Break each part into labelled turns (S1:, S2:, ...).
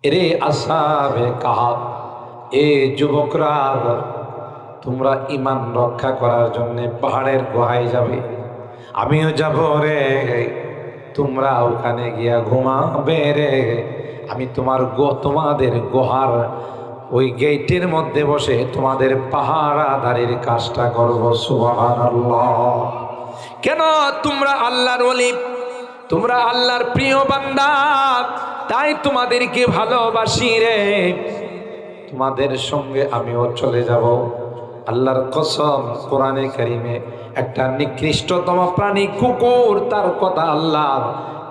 S1: এরে আসহাবে কাহাফ, এ যুবকরা, তোমরা ঈমান রক্ষা করার জন্য পাহাড়ের গুহায় যাবে, আমিও যাব রে। তোমরা ওখানে গিয়া ঘুমাবে রে। আমি তোমাদের গুহার ওই গেটের মধ্যে বসে তোমাদের পাহারাদারির কাজটা করব। সুবহানাল্লাহ। কেন? তোমরা আল্লাহর ওলি, তোমরা আল্লাহর প্রিয় বান্দা, তাই তোমাদেরকে ভালোবাসি রে। তোমাদের সঙ্গে আমিও চলে যাব। আল্লাহর কসম, কোরআনে কারিমে একটা নিকৃষ্টতম প্রাণী কুকুর, তার কথা আল্লাহ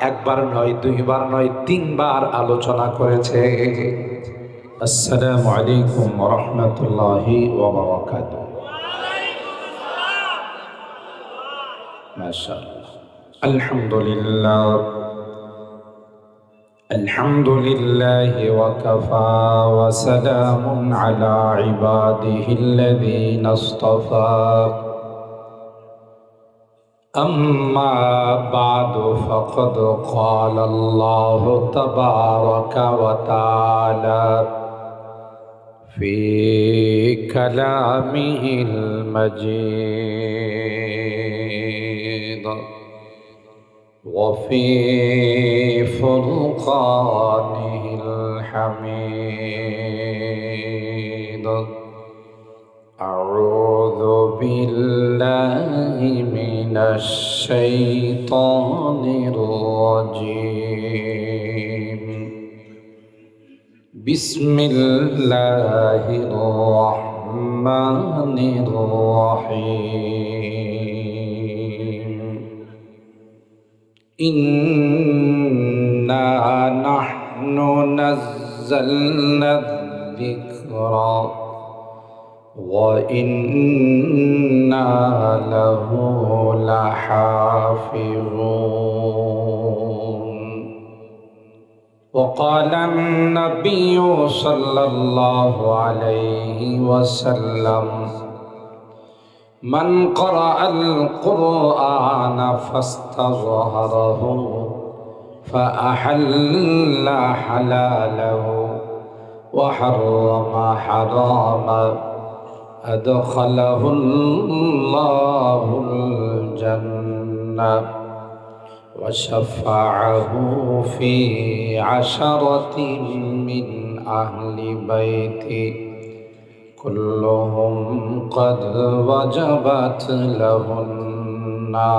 S1: একবার নয়, দুইবার নয়, তিনবার আলোচনা করেছে। আসসালামু আলাইকুম ওয়া রাহমাতুল্লাহি ওয়া বারাকাতুহু। মাশাআল্লাহ, আলহামদুলিল্লাহ, আলহামদুলিল্লাহি ওয়া কাফা ওয়া সালামুন আলা ইবাদিহিল্লাযীনা ইসতাফা। أما بعد فقد قال الله تبارك وتعالى في كلامه المجيد وفي فرقانه الحميد. أعوذ بالله من الشيطان الرجيم. بسم الله الرحمن الرحيم. إنا نحن نزلنا الذكر وإنا له لحافظون. وقال النبي صلى الله عليه وسلم: من قرأ القرآن فاستظهره فأحل حلاله وحرم حراما أدخله الله الجنة وشفعه في 10 من أهل بيته كلهم قد وجبت له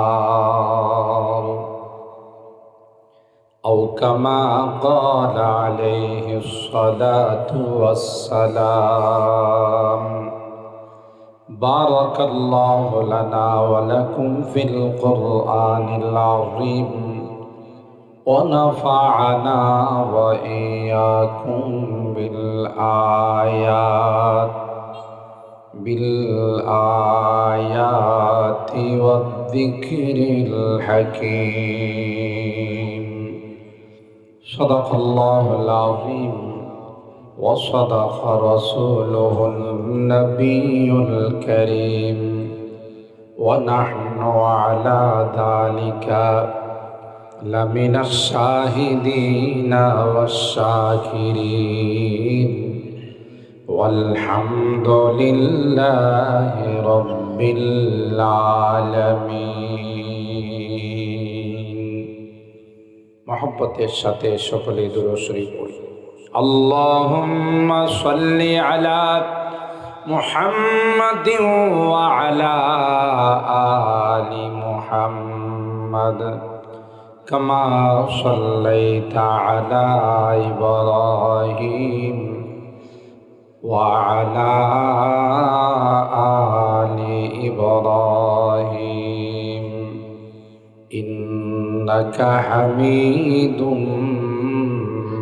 S1: النار، أو كما قال عليه الصلاة والسلام. بارك الله لنا ولكم في القرآن العظيم ونفعنا وإياكم بالآيات والذكر الحكيم. صدق الله العظيم وصدق رسوله النبي الكريم، ونحن على ذلك لمن الشاهدين والشاكرين، والحمد لله رب العالمين. محبতের সাথে সকলে দুরূদ শরীফ পড়ি। اللهم صل على محمد وعلى آل محمد كما صليت على إبراهيم وعلى آل إبراهيم إنك حميد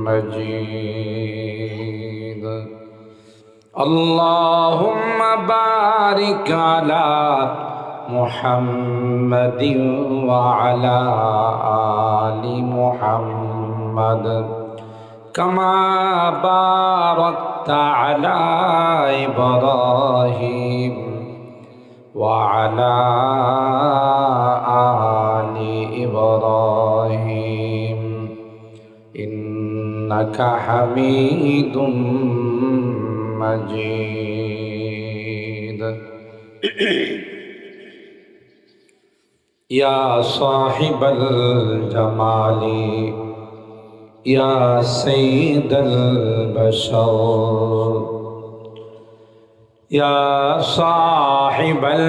S1: مجيد. اللهم بارك على محمد وعلى آل محمد كما باركت على إبراهيم وعلى آل إبراهيم ইন্নাকা হামিদুম মাজিদ। ইয়া সাহিবাল জামালি ইয়া সাইয়্যিদাল বাশর ইয়া সাহিবাল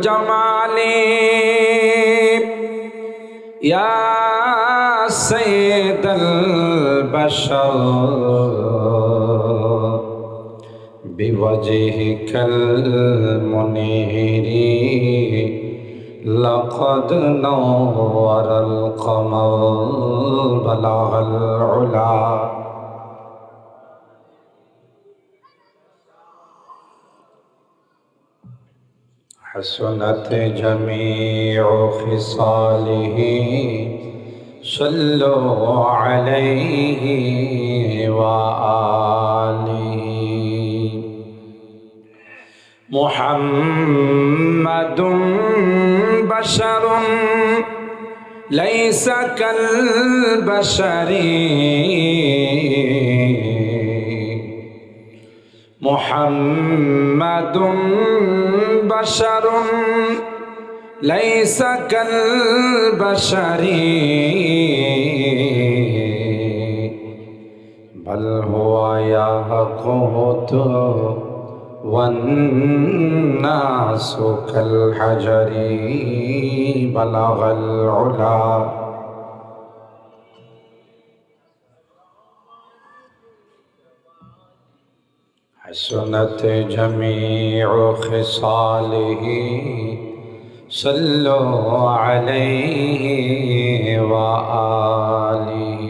S1: জামালি ইয়া সাইয়্যিদাল বাশর বিওয়াজহিকাল মুনীরি لقد نور القمر بلغ العلا حسنت جميع خصاله صلوا عليه وآله محمد بشر ليس كالبشر محمد بشر ليس كالبشر بل هو يقوت والناس كالحجر بلغ العلا حسنت جميع خصاله صلوا عليه وآله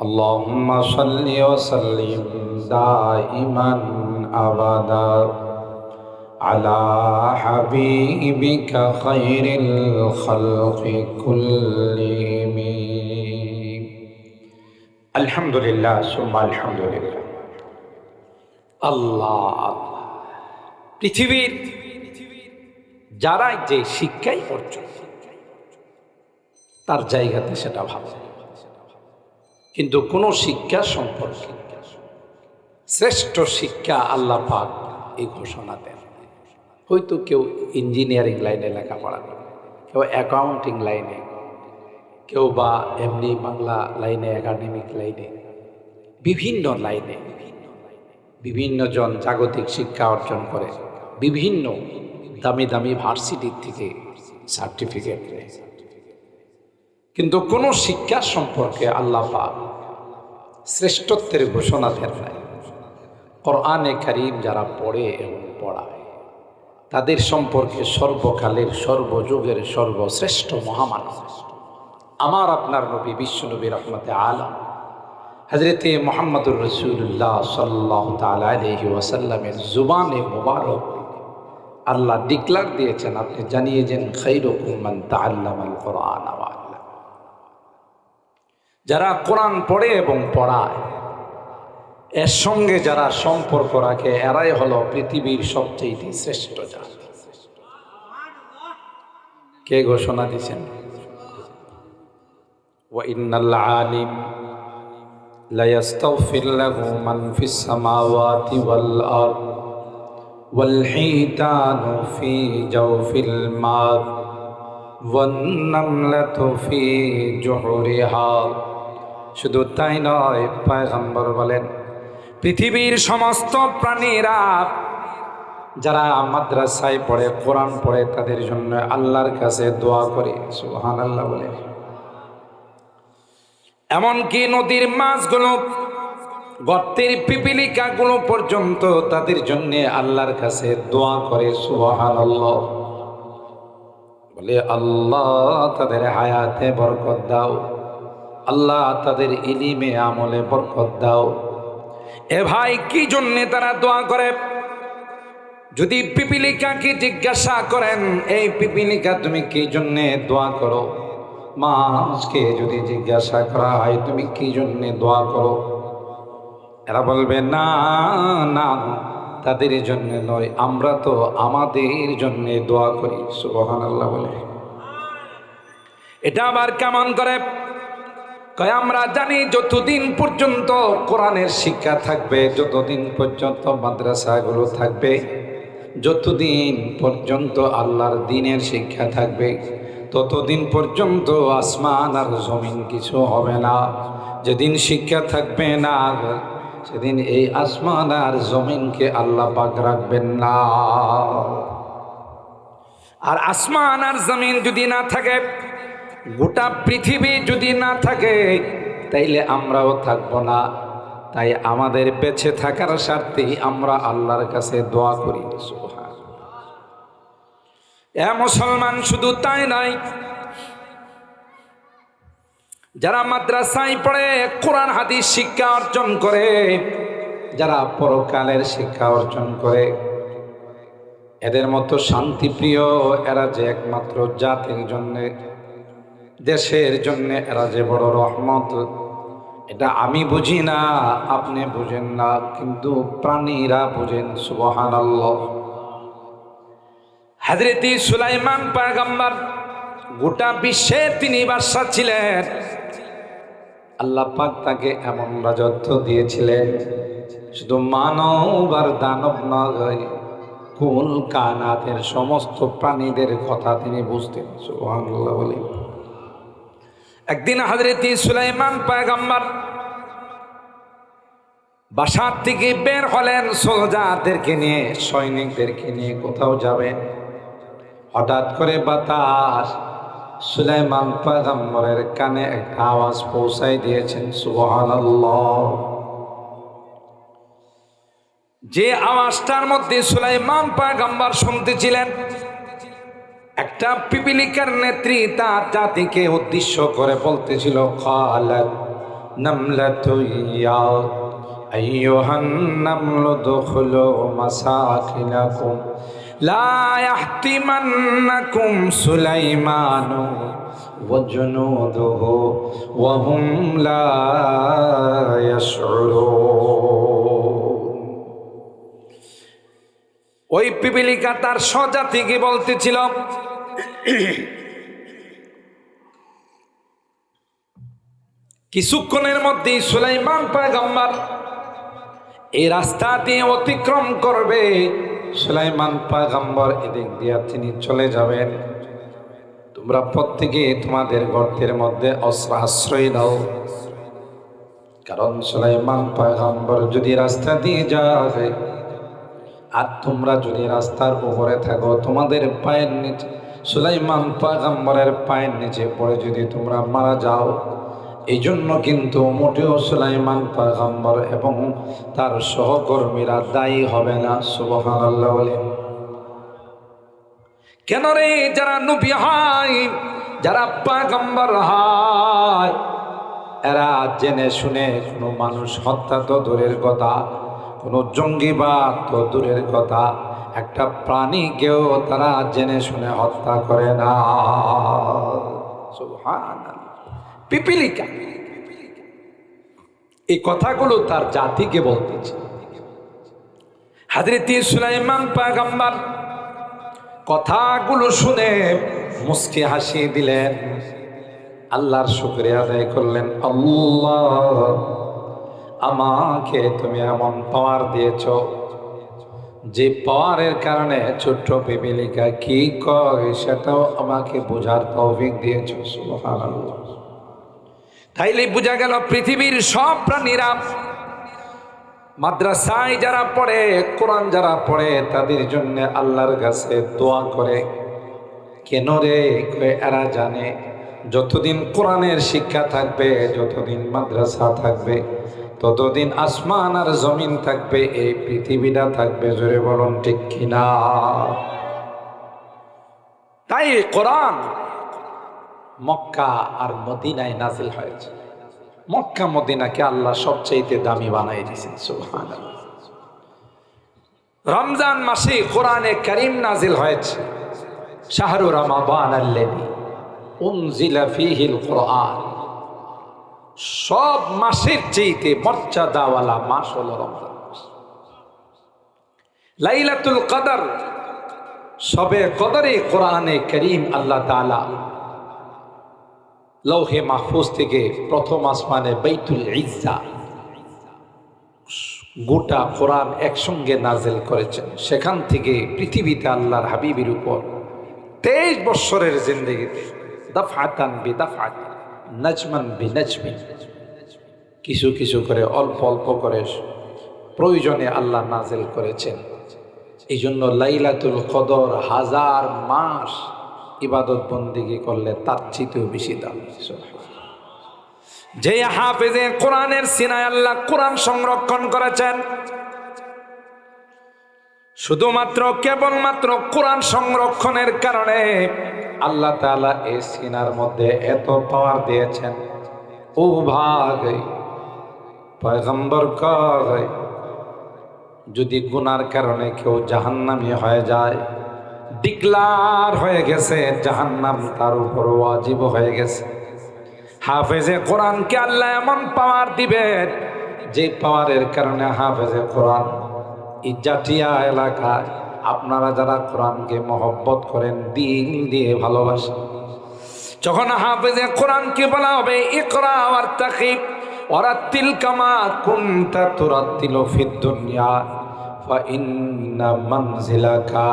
S1: اللهم صل وسلم دائما أبدا على حبيبك خير الخلق كلهم الحمد لله ثم الحمد لله আল্লাহ পৃথিবীর যারা যে শিক্ষাই অর্জন তার জায়গাতে সেটা ভালো, কিন্তু কোন শিক্ষা সম্পর্কে শ্রেষ্ঠ শিক্ষা আল্লাহ পাক এই ঘোষণা দেন। হয়তো কেউ ইঞ্জিনিয়ারিং লাইনে লেখাপড়া করে, কেউ অ্যাকাউন্টিং লাইনে, কেউ বা এমনি বাংলা লাইনে, একাডেমিক লাইনে, বিভিন্ন লাইনে বিভিন্ন জন জাগতিক শিক্ষা অর্জন করে, বিভিন্ন দামি দামি ভার্সিটির থেকে সার্টিফিকেট নেয়, কিন্তু কোন শিক্ষা সম্পর্কে আল্লাহ পাক শ্রেষ্ঠত্বের ঘোষণা দেন নাই। কোরআনে কারীম যারা পড়ে এবং পড়ায় তাদের সম্পর্কে সর্বকালের সর্বযুগের সর্বশ্রেষ্ঠ মহামানব আমার আপনার নবী বিশ্ব নবী রহমতে আলম হযরতে মুহাম্মদুর রাসূলুল্লাহ সাল্লাল্লাহু তাআলা আলাইহি ওয়াসাল্লামের জুবানে মুবারক আল্লাহ ডিক্লার দিয়েছেন, আপনি জানিয়ে দেন খায়রুকুম মান তাআল্লামাল কুরআন ওয়া আল্লাম। যারা কোরআন পড়ে এবং পড়ায়, এর সঙ্গে যারা সম্পর্ক রাখে, এরাই হলো পৃথিবীর সবচেয়ে শ্রেষ্ঠ জাতি। কে ঘোষণা দিয়েছেন? ওয়া ইন্নাল আলিম লা ইস্তাগফির লাহু মান ফিস সামাওয়াতি ওয়াল আরদ ওয়াল হিতানু ফি জাওফিল মা ওয়ান নামলাতু ফি জুহরিহা। শুধু তাই নয়, পয়গম্বর বলেন পৃথিবীর সমস্ত প্রাণীরা যারা মাদ্রাসায় পড়ে, কোরআন পড়ে, তাদের জন্য আল্লাহর কাছে দোয়া করে। সুবহানাল্লাহ বলে। এমনকি নদীর মাছগুলো, গর্তের পিপিলিকাগুলো পর্যন্ত তাদের জন্য আল্লাহর কাছে দোয়া করে। সুবহানাল্লাহ বলে, আল্লাহ তাদের হায়াতে বরকত দাও, আল্লাহ তাদের ইলমে আমলে বরকত দাও। এ ভাই, কি জন্যে তারা দোয়া করে? যদি পিপিলিকাকে জিজ্ঞাসা করেন, এই পিপিলিকা তুমি কি জন্যে দোয়া করো? মাছকে যদি জিজ্ঞাসা করা হয় তুমি কি জন্যে দোয়া করো, এরা বলবে না না, তাদের জন্য নয়, আমরা তো আমাদের জন্য দোয়া করি। সুবহানাল্লাহ বলে। এটা আবার কেমন করে? কয় আমরা জানি যতদিন পর্যন্ত কোরআনের শিক্ষা থাকবে, যতদিন পর্যন্ত মাদ্রাসাগুলো থাকবে, যতদিন পর্যন্ত আল্লাহর দ্বীনের শিক্ষা থাকবে, ততদিন পর্যন্ত আসমান আর জমিন কিছু হবে না। যেদিন শিক্ষা থাকবে না, সেদিন এই আসমান আর জমিনকে আল্লাহ পাক রাখবেন না। আর আসমান আর জমিন যদি না থাকে, গোটা পৃথিবী যদি না থাকে, তাইলে আমরাও থাকবো না। তাই আমাদের বেঁচে থাকার স্বার্থেই আমরা আল্লাহর কাছে দোয়া করি। এ মুসলমান, শুধু তাই নয়, যারা মাদ্রাসায় পড়ে কোরআন হাদিস শিক্ষা অর্জন করে, যারা পরকালের শিক্ষা অর্জন করে, এদের মতো শান্তিপ্রিয় এরা যে একমাত্র জাতির জন্যে, দেশের জন্য এরা যে বড় রহমত, এটা আমি বুঝি না, আপনি বুঝেন না, কিন্তু প্রাণীরা বুঝেন। সুবহানাল্লাহ। হযরত সুলাইমান পয়গম্বর গোটা বিশ্বের তিনি বাদশা ছিলেন। আল্লাহ পাক তাকে এমন রাজত্ব দিয়েছিলেন, শুধু মানব আর দানব নয়, কুল কানাতের সমস্ত প্রাণীদের কথা তিনি বুঝতেন। সুবহানাল্লাহ বলে। একদিন হযরত সুলাইমান পয়গম্বর বাসার থেকে বের হলেন সোলজারদেরকে নিয়ে, সৈনিকদেরকে নিয়ে কোথাও যাবেন। হঠাৎ করে বাতাস সুলাইমান পয়গম্বরের কানে একটা আওয়াজ পৌঁছাই দিয়েছেন। সুবহানাল্লাহ। যে আওয়াজটার মধ্যে সুলাইমান পয়গম্বর শুনতেছিলেন, একটা পিপিলিকার নেত্রী তার জাতিকে উদ্দেশ্য করে বলতেছিল, ক্বালাত নামলাতু ইয়া আইয়ুহান নামলু দুখুলু মাসাকিনাকুম লা ইয়াহতিমান্নাকুম সুলাইমানু ওয়া জুনুদুহু ওয়া হুম লা ইয়াশউরুন। ওই পিপিলিকা তার স্বজাতিকে বলতেছিল, কিছুক্ষণের মধ্যেই সুলাইমান পয়গম্বর এই রাস্তা দিয়ে অতিক্রম করবে। সুলাইমান পয়গম্বর এদিক দিয়ে তিনি চলে যাবেন। তোমরা প্রত্যেকে তোমাদের গর্তের মধ্যে অস্ত্র আশ্রয় দাও, কারণ সুলাইমান পয়গম্বর যদি রাস্তা দিয়ে যাবে আর তোমরা যদি রাস্তার উপরে থাকো, তোমাদের পায়ের নিচে সুলাইমান পয়গম্বরের পায়ের নিচে পড়ে যদি তোমরা মারা যাও, এই জন্য কিন্তু মোটেও সুলাইমান পয়গম্বর এবং তার সহকর্মীরা দায়ী হবে না। সুবহানাল্লাহ বলে। কেন রে? যারা নবী হয়, যারা পয়গম্বর হয়, এরা জেনে শুনে কোনো মানুষ হত্যা তো দূরের কথা, কোনো জঙ্গিবাদ তো দূরের কথা, একটা প্রাণীকেও তারা জেনে শুনে হত্যা করে না। সুবহানাল্লাহ। পিপিলিকা এই কথাগুলো তার জাতিকে বলতেছে। হযরত সুলাইমান পয়গম্বর কথাগুলো শুনে মুস্কি হাসি দিলেন, আল্লাহর শুকরিয়া আদায় করলেন। আল্লাহ, আমাকে তুমি এমন পাওয়ার দিয়েছ, যে পাওয়ারের কারণে ছোট্ট পিপিলিকা কি কয় সেটাও আমাকে বোঝার তৌফিক দিয়েছ। সুবহানাল্লাহ। তাইলে বোঝা গেল পৃথিবীর সব প্রাণীরা মাদ্রাসায় যারা পড়ে, কোরআন যারা পড়ে, তাদের জন্য আল্লাহর কাছে দোয়া করে। কেন রে? এরা জানে যতদিন কোরআনের শিক্ষা থাকবে, যতদিন মাদ্রাসা থাকবে, ততদিন আসমান আর জমিন থাকবে, এই পৃথিবীটা থাকবে। জোরে বলুন ঠিক কিনা? তাই কোরআন মক্কা আর মদিনায় নাজিল হয়েছে। মক্কা মদিনাকে আল্লাহ সবচাইতে দামি বানাই দিয়েছেন। সুবহানাল্লাহ। রমজান মাসে কোরআনে কারীম নাজিল হয়েছে। শাহরু রমাদান আল্লাযী উনজিলা ফীহিল কোরআন। সব মাসের চাইতে মর্যাদাওয়ালা মাস হলো রমজান মাস। লাইলাতুল কদর, সবে কদরে কোরআনে কারীম আল্লাহ তাআলা লৌহে মাহফুজ থেকে প্রথম আসমানে বাইতুল ইজ্জা গোটা কোরআন একসঙ্গে নাজেল করেছেন। সেখান থেকে পৃথিবীতে আল্লাহর হাবিবের উপর 23 বৎসরের জিন্দেগিতে দাফআতান বিদাফআত নাজমান বিনাজমিন কিছু কিছু করে অল্প অল্প করে প্রয়োজনে আল্লাহ নাজেল করেছেন। এই জন্য লাইলাতুল কদর 1000 মাস ইবাদত বন্দেগী করলে তার চেয়েও বেশি দাম। যে হাফেজে কোরআনের সিনায় আল্লাহ কোরআন সংরক্ষণ করেছেন, শুধুমাত্র কেবলমাত্র কোরআন সংরক্ষণের কারণে আল্লাহ তাআলা এই সিনার মধ্যে এত পাওয়ার দিয়েছেন। ও ভাই, পয়গম্বর কয় যদি গুনার কারণে কেউ জাহান্নামী হয়ে যায়, ডিক্লার হয়ে গেছে, জাহান্নাম তার উপর ওয়াজিব হয়ে গেছে। হাফেজে কোরআনকে আল্লাহ এমন পাওয়ার দিবেন যে পাওয়ারের কারণে হাফেজে কোরআন এই জাটিয়া এলাকায় আপনারা যারা কোরআনকে মহব্বত করেন, দিল দিয়ে ভালোবাসেন, যখন হাফেজে কোরআনকে বলা হবে ইকরা ওয়ারতাকিব ওয়ারাত্তিল কামা কুনতা তুরাত্তিলু ফিদ দুনিয়া ফা ইন্না মানজিলাকা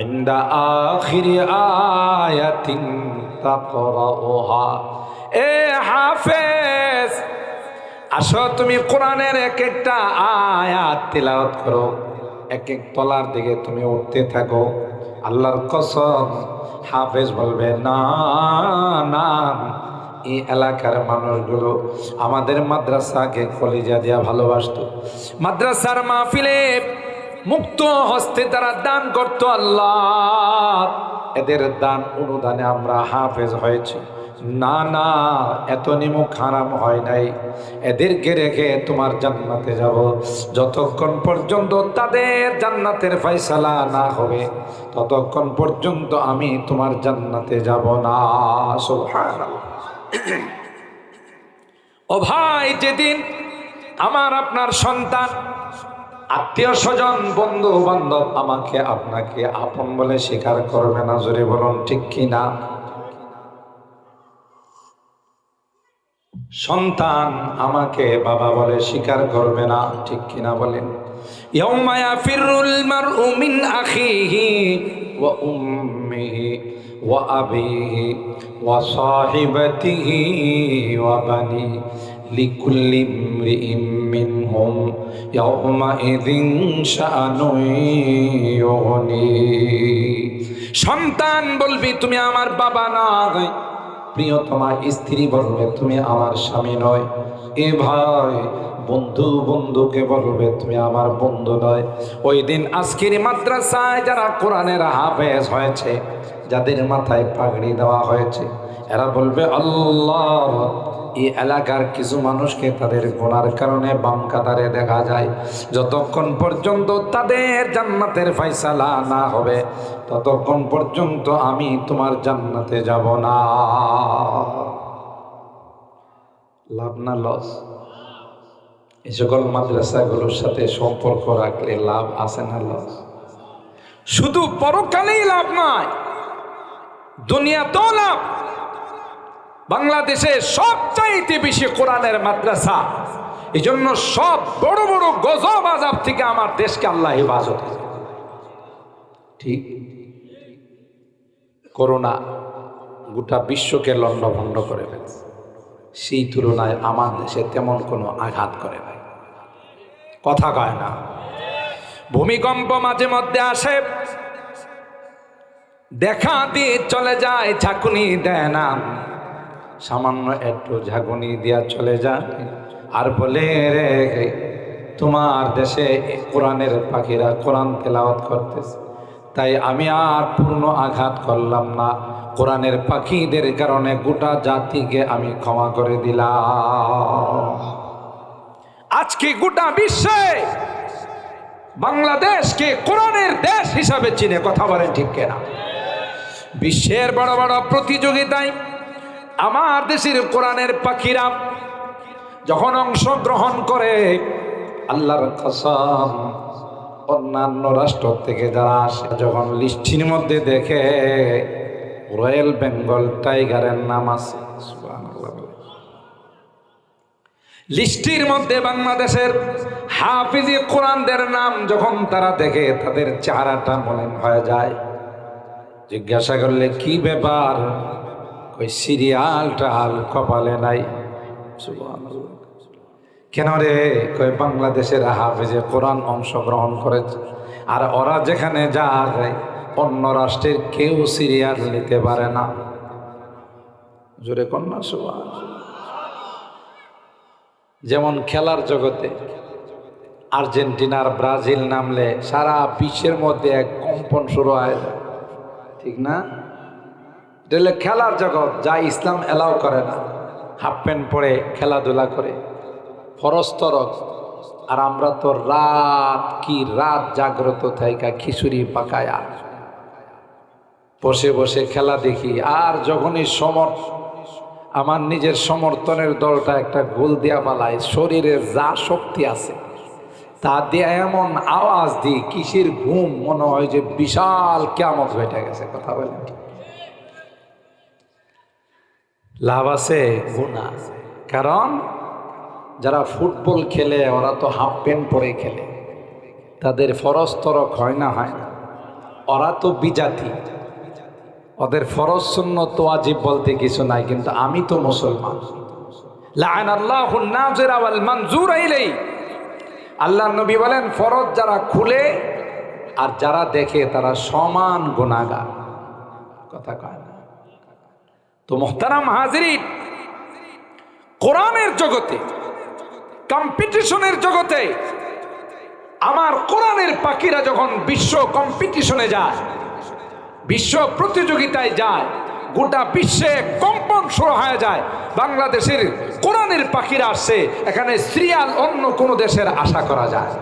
S1: ইনদা আখিরি আয়াতিন তাকরাউহা। এ হাফেজ, আসো তুমি কোরআনের এক একটা আয়াত তিলাওয়াত করো, এক এক তলার দিকে তুমি উঠতে থাকো। আল্লাহর কসম, হাফেজ বলবে না না, এই এলাকার মানুষগুলো আমাদের মাদ্রাসাকে কলিজা দিয়া ভালোবাসতো, মাদ্রাসার মাহফিলে মুক্ত হস্তে তারা দান করতো। আল্লাহ, এদের দান অনুদানে আমরা হাফেজ হয়েছি। না না, এত নিমুখ হারাম হয় নাই, এদেরকে রেখে তোমার জান্নাতে যাব। যতক্ষণ পর্যন্ত তাদের জান্নাতের ফয়সালা না হবে ততক্ষণ পর্যন্ত আমি তোমার জান্নাতে যাব না। সুবহানাল্লাহ। ও ভাই, যেদিন আমার আপনার সন্তান, আত্মীয় স্বজন, বন্ধু বান্ধব আমাকে আপনাকে আপন বলে স্বীকার করবে না, জোরে বলুন ঠিক কিনা? সন্তান আমাকে বাবা বলে স্বীকার করবে না, ঠিক কিনা বলেন? ইয়াউমা ইয়াফিরুল মারউ মিন আখিহি ওয়া উম্মিহি ওয়া আবিহি ওয়া সাহিবাতিহি ওয়া বানি লিকুল্লি ইমরিইম মিনহুম ইয়াউমা ইযিন শাআনুন ইউগনি। সন্তান বলবি তুমি আমার বাবা নয়, প্রিয়তমা স্ত্রী বলবে তুমি আমার স্বামী নয়। এ ভাই, বন্ধু বন্ধুকে বলবে তুমি আমার বন্ধু নয়। ওই দিন আজকের মাদ্রাসায় যারা কোরআনের হাফেজ হয়েছে, যাদের মাথায় পাগড়ি দেওয়া হয়েছে, এরা বলবে আল্লাহ, এই এলাকার কিছু মানুষকে তাদের গুনার কারণে বাম কাতারে দেখা যায়, যতক্ষণ পর্যন্ত তাদের জান্নাতের ফয়সালা না হবে ততক্ষণ পর্যন্ত আমি তোমার জান্নাতে যাব না। লাভ না লস? এই সকল মাদ্রাসাগুলোর সাথে সম্পর্ক রাখলে লাভ আছে না লস? শুধু পরকালেই লাভ নয়, দুনিয়াতেও লাভ। বাংলাদেশে সবচাইতে বেশি কোরআনের মাদ্রাসা, এই জন্য সব বড় বড় গজব আযাব থেকে আমার দেশকে আল্লাহ হেফাজত করে। ঠিক, করোনা গোটা বিশ্বকে লণ্ডভণ্ড করে ফেলছে, সেই তুলনায় আমার দেশে তেমন কোনো আঘাত করে নাই। কথা কয় না? ভূমিকম্প মাঝে মধ্যে আসে, দেখা দিয়ে চলে যায়, ঝাঁকুনি দেয় না, সামান্য একটু ঝাঁকুনি দিয়া চলে যায় আর বলে রে তোমার দেশে কোরআনের পাখিরা কোরআন তেলাওয়াত করতেছে, তাই আমি আর পূর্ণ আঘাত করলাম না, কোরআনের পাখিদের কারণে গোটা জাতিকে আমি ক্ষমা করে দিলাম। আজকে গোটা বিশ্বে বাংলাদেশকে কোরআনের দেশ হিসাবে চিনে। কথা বলেন ঠিক কিনা? বিশ্বের বড় বড় প্রতিযোগিতায় আমার দেশের কোরআনের পাখিরা যখন অংশগ্রহণ করে, আল্লাহর কসম, অন্যান্য রাষ্ট্র থেকে যারা আসে যখন লিস্টির মধ্যে দেখে রয়্যাল বেঙ্গল টাইগারের নাম আছে। সুবহানাল্লাহ। লিস্টির মধ্যে বাংলাদেশের হাফিজি কোরআনদের নাম যখন তারা দেখে তাদের চেহারাটা মনে হয়ে যায়। জিজ্ঞাসা করলে কি ব্যাপার, কই সিরিয়াল টাল কপালে নাই। সুবহানাল্লাহ। কেন রে, কই বাংলাদেশের হাফিজে কোরআন অংশগ্রহণ করেছে, আর ওরা যেখানে যায় অন্য রাষ্ট্রের কেউ সিরিয়াল নিতে পারে না। জোরে কন্যা। সুবহানাল্লাহ। যেমন খেলার জগতে আর্জেন্টিনার ব্রাজিল নামলে সারা বিশ্বের মধ্যে এক কম্পন শুরু হয়ে যায়, ঠিক না? এটা হলো খেলার জগৎ, যা ইসলাম এলাও করে না। হাফ প্যান্ট পরে খেলাধুলা করে ফরজ তরক, আর আমরা তো রাত জাগ্রত থাইকা খিচুড়ি পাকায়া বসে বসে খেলা দেখি। আর যখনই আমার নিজের সমর্থনের দলটা একটা গোল দিয়া পালায়, শরীরে যা শক্তি আছে তা দিয়ে এমন আওয়াজ দিই, কিসের ঘুম, মনে হয় যে বিশাল কিয়ামত হয়ে গেছে। কথা বলেন, লাভ আছে গুনাহ আছে। কারণ যারা ফুটবল খেলে ওরা তো হাফ প্যান্ট পরে খেলে, তাদের ফরজ তরক হয় না। ওরা তো বিজাতি, ওদের ফরজ সুন্নাত ওয়াজিব বলতে কিছু নাই। কিন্তু আমি তো মুসলমান। লাআনাল্লাহুন নাযিরা ওয়াল মানযুরা ইলাই। আল্লাহর নবী বলেন, ফরজ যারা খুলে আর যারা দেখে তারা সমান গুনাহগার। কথা কয় না তো? মুহতারাম হাজিরিন, কোরআনের জগতে, কম্পিটিশনের জগতে আমার কোরআনের পাখিরা যখন বিশ্ব কম্পিটিশনে যায়, বিশ্ব প্রতিযোগিতায় যায়, গোটা বিশ্বে কম্পন শুরু হয়ে যায়। বাংলাদেশের কোরআনের পাখিরা আসছে, এখানে সিরিয়াল অন্য কোনো দেশের আশা করা যায়।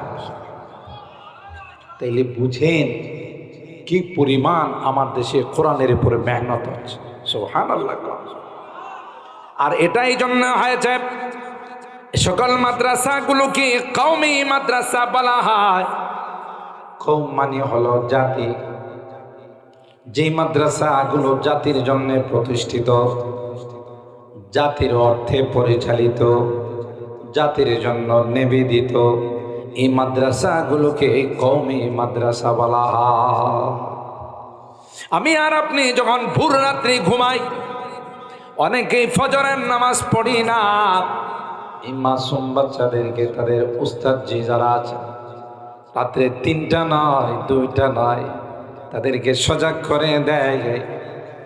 S1: তাইলে বুঝেন কি পরিমাণ আমার দেশে কোরআনের উপরে মেহনত হচ্ছে। সুবহানাল্লাহ। আর এটাই জন্য হয়েছে সকল মাদ্রাসাগুলোকে কওমি মাদ্রাসা বলা হয়। কওম মানে হলো জাতি। যে মাদ্রাসাগুলো জাতির জন্য প্রতিষ্ঠিত, জাতির অর্থে পরিচালিত, জাতির জন্য নিবেদিত, এই মাদ্রাসাগুলোকে কওমি মাদ্রাসা বলা হয়। আমি আর আপনি যখন ভোর রাত্রি ঘুমাই, অনেকেই ফজরের নামাজ পড়ি না। এই মাসুম বাচ্চাদেরকে তাদের উস্তাদ জি যারা আছে, রাত্রে 3টা নয় 2টা নয়, তাদেরকে সজাগ করে দেয়।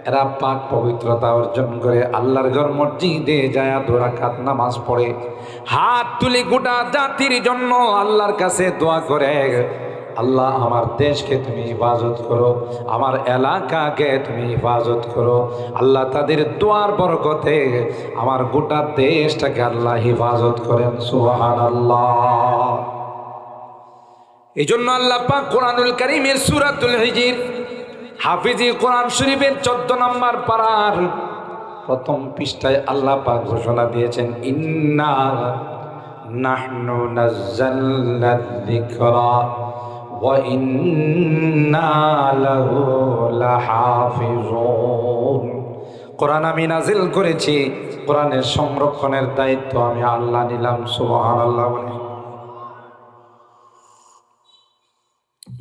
S1: এরা পাক পবিত্রতা অর্জন করে আল্লাহর ঘর মসজিদে যায় 2 রাকাত নামাজ পড়ে, হাত তুলে গোটা জাতির জন্য আল্লাহর কাছে দোয়া করে, আল্লাহ আমার দেশকে তুমি হেফাজত করো, আমার এলাকাকে তুমি হেফাজত করো। আল্লাহ তাদের দোয়ার বরকতে আমার গোটা দেশটাকে আল্লাহ হেফাজত করেন। সুবহানাল্লাহ। এই জন্য আল্লাহ পাক কোরআনুল কারীমের সূরাতুল হিজর হাফিজি কোরআন শরীফের 14 নম্বর পারার প্রথম পৃষ্ঠায় আল্লাহ পাক ঘোষণা দিয়েছেন, ইন্না নাহনু নাযালনা যিকরা ওয়া ইন্না লাহু লাহাফিজুন। কোরআন আমি নাজিল করেছি, কোরআনের সংরক্ষণের দায়িত্ব আমি আল্লাহ নিলাম। সুবহানাল্লাহ।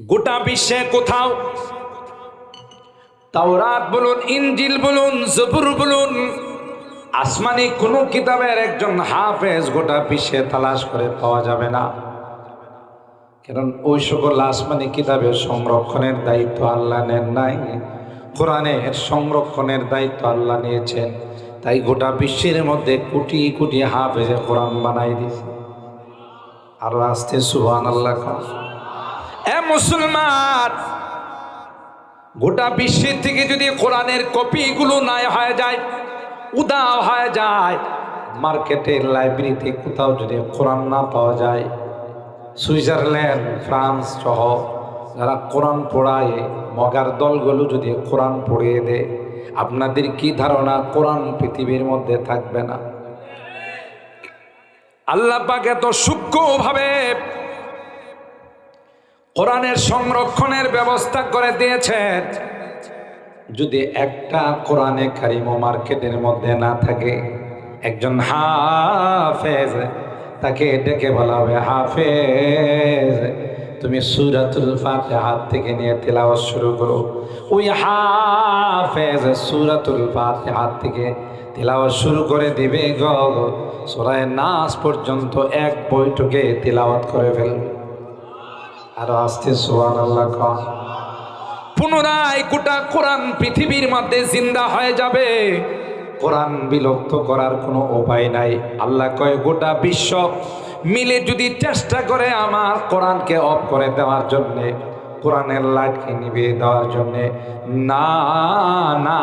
S1: গোটা বিশ্বে কোথাও তাওরাত বলুন, ইনজিল বলুন, জবুর বলুন, আসমানি কোনো কিতাবের একজন হাফেজ গোটা বিশ্বে তালাশ করে পাওয়া যাবে না। কারণ ওই সকল আসমানি কিতাবের সংরক্ষণের দায়িত্ব আল্লাহ নেন নাই, কোরআনের সংরক্ষণের দায়িত্ব আল্লাহ নিয়েছেন। তাই গোটা বিশ্বের মধ্যে কোটি কোটি হাফেজে কোরআন বানাই দিয়েছে। আর আসতে সুবহানাল্লাহ। এ মুসলমান, গোটা বিশ্বের থেকে যদি কোরআনের কপিগুলো নাই হয়ে যায়, উদাও হয়ে যায়, মার্কেটের লাইব্রেরিতে কোথাও যদি কোরআন না পাওয়া যায়, সুইজারল্যান্ড, ফ্রান্স সহ যারা কোরআন পড়ায় মগার দলগুলো যদি কোরআন পড়িয়ে দেয়, আপনাদের কি ধারণা কোরআন পৃথিবীর মধ্যে থাকবে না? আল্লাহ পাক এত সূক্ষ্মভাবে কোরআনের সংরক্ষণের ব্যবস্থা করে দিয়েছেন। যদি একটা কোরআনে কারিম মার্কেটের মধ্যে না থাকে, একজন হাফেজ, তাকে ডেকে বলা হবে, হাফেজ তুমি সূরাতুল ফাতিহা থেকে নিয়ে তেলাওয়াত শুরু করো। ওই হাফেজ সূরাতুল ফাতিহা থেকে তেলাওয়াত শুরু করে দিবে গো, সূরা নাস পর্যন্ত এক বৈঠকে তেলাওয়াত করে ফেলবে। আর আস্তে সুবহানাল্লাহ কও। পুনরায় গোটা কোরআন পৃথিবীর মধ্যে জিন্দা হয়ে যাবে। কোরআন বিলুপ্ত করার কোনো উপায় নাই। আল্লাহ কয় গোটা বিশ্ব মিলে যদি চেষ্টা করে আমার কোরআনকে অফ করে দেওয়ার জন্যে, কোরআনের লাইটকে নিভিয়ে দেওয়ার জন্যে, না না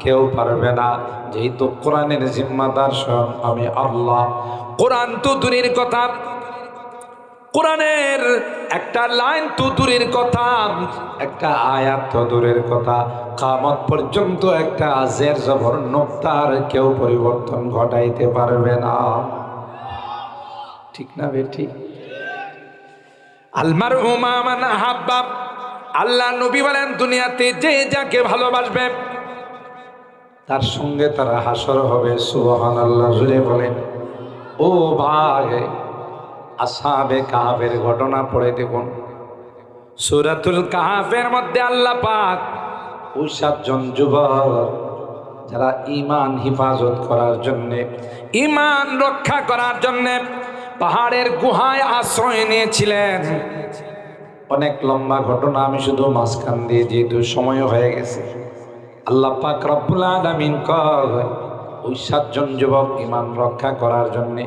S1: কেউ পারবে না। যেহেতু কোরআনের জিম্মাদার স্বয়ং আমি আল্লাহ। কোরআন তো দূরের কথা, কোরআনের একটা লাইন তো দূরের কথা, একটা আয়াত তো দূরের কথা, কিয়ামত পর্যন্ত একটা জের জবর নুক্তার কেউ পরিবর্তন ঘটাইতে পারবে না। ঠিক না বেটি? আলমারহু মা মান আহাব্বা, আল্লাহ নবী বলেন দুনিয়াতে যে যাকে ভালোবাসবে তার সঙ্গে তারা হাসর হবে। সুবহানাল্লাহ জুড়ে বলেন। ও ভাই, আসহাবে কাহাফের ঘটনা পড়ে দেখুন। সূরাতুল কাহাফের মধ্যে আল্লাহ পাক ওই 7 জন যুবক যারা ঈমান হিফাজত করার জন্য, ঈমান রক্ষা করার জন্য পাহাড়ের গুহায় আশ্রয় নিয়েছিলেন। অনেক লম্বা ঘটনা, আমি শুধু মাঝখান দিয়ে যেহেতু সময় হয়ে গেছে, আল্লাহ পাক রব্বুল আলামিন কয় ওই 7 জন যুবক ঈমান রক্ষা করার জন্য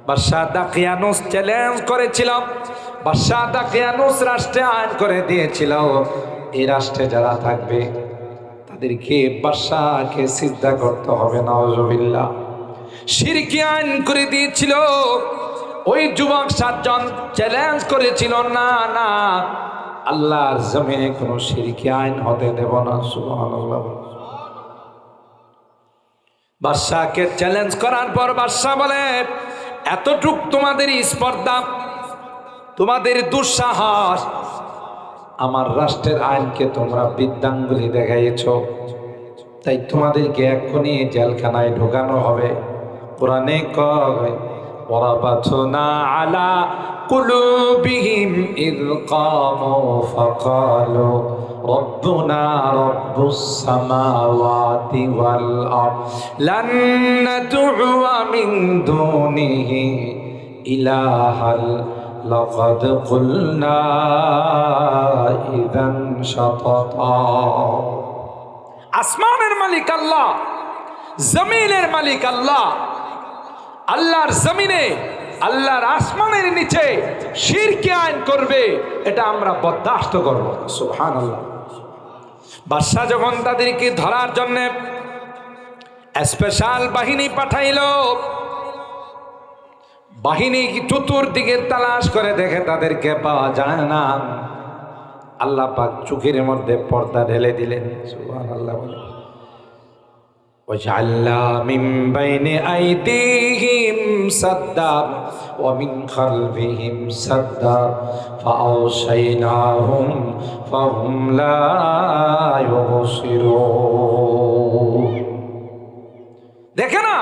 S1: বাদশাহ দাকিয়ানুস চ্যালেঞ্জ করেছিল। বাদশাহ দাকিয়ানুস রাষ্ট্রে আইন করে দিয়েছিল, এই রাষ্ট্রে যারা থাকবে তাদেরকে বাদশাহকে সিজদা করতে হবে। নাউজুবিল্লাহ, শিরকি আইন করে দিয়েছিল। ওই যুবক 7 জন চ্যালেঞ্জ করেছিল, না না আল্লাহর জমিনে কোনো শিরকি আইন হতে দেব না। সুবহানাল্লাহ। বাদশাহকে চ্যালেঞ্জ করার পর বাদশাহ বলে, এতটুক তোমাদের স্পর্ধা, তোমাদের দুঃসাহস, আমার রাষ্ট্রের আইনকে তোমরা বৃদ্ধাঙ্গুলি দেখাইছ, তাই তোমাদেরকে এক্ষুনি জেলখানায় ঢোকানো হবে। কোরআনে কয় ওয়ারাবাতনা আলা কুলুবিহিম ইয কামু ফাকালু রব্বুনা রব্বুস সামাওয়াতি ওয়াল আরদ লান নাদউয়া মিন দুনিহি ইলাহাল লাকাদ কুলনা ইযান শাতাতা। আসমানের মালিক আল্লাহ, জমিনের মালিক আল্লাহ। আল্লাহর জমিনে, আল্লাহর আসমানের নিচে শিরকি আইন করবে, এটা আমরা বরদাস্ত করব। সুবহানাল্লাহ। বাদশা যখন তাদেরকে ধরার জন্য স্পেশাল বাহিনী পাঠাইল, বাহিনী চতুর্দিকে তালাশ করে দেখে তাদেরকে পাওয়া যায় না। আল্লাহ পাক চোখের মধ্যে পর্দা ঢেলে দিলেন। সুবহানাল্লাহ। وجعلنا من بين أيديهم سدا ومن خلفهم سدا فأغشيناهم فهم لا يبصرون। দেখে না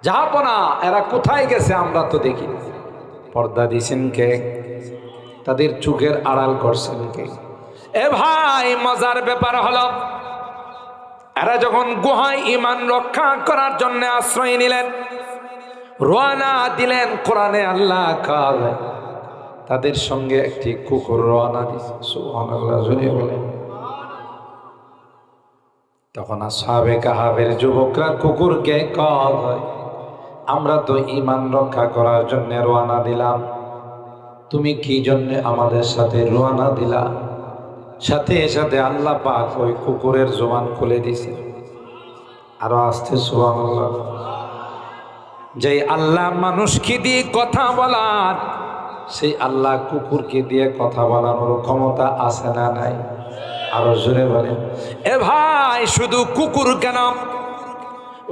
S1: জাহাপনা, এরা কোথায় গেছে আমরা তো দেখি। পর্দা দিয়েছেন কে? তাদের চোখের আড়াল করছেন কে? এ ভাই, মজার ব্যাপার হলো, এরা যখন গুহায় ঈমান রক্ষা করার জন্য আশ্রয় নিলেন, রওনা দিলেন, কোরআনে আল্লাহ কয় তাদের সঙ্গে একটি কুকুর রওনা দিয়েছে। সুবহানাল্লাহ জুড়ে বলেন। তখন আসহাবে কাহাফের যুবকরা কুকুরকে কয়, আমরা তো ঈমান রক্ষা করার জন্য রওনা দিলাম, তুমি কি জন্য আমাদের সাথে রওনা দিলা? সাথে সাথে আল্লাহ পাক ওই কুকুরের জবান খুলে দিছে। আরো আসতে সুবহানাল্লাহ। যে আল্লাহ মানুষকে দিয়ে কথা বলার, সেই আল্লাহ কুকুরকে দিয়ে কথা বলানোর ক্ষমতা আছে না নাই? আরো জোরে বলেন। এ ভাই, শুধু কুকুর কেন,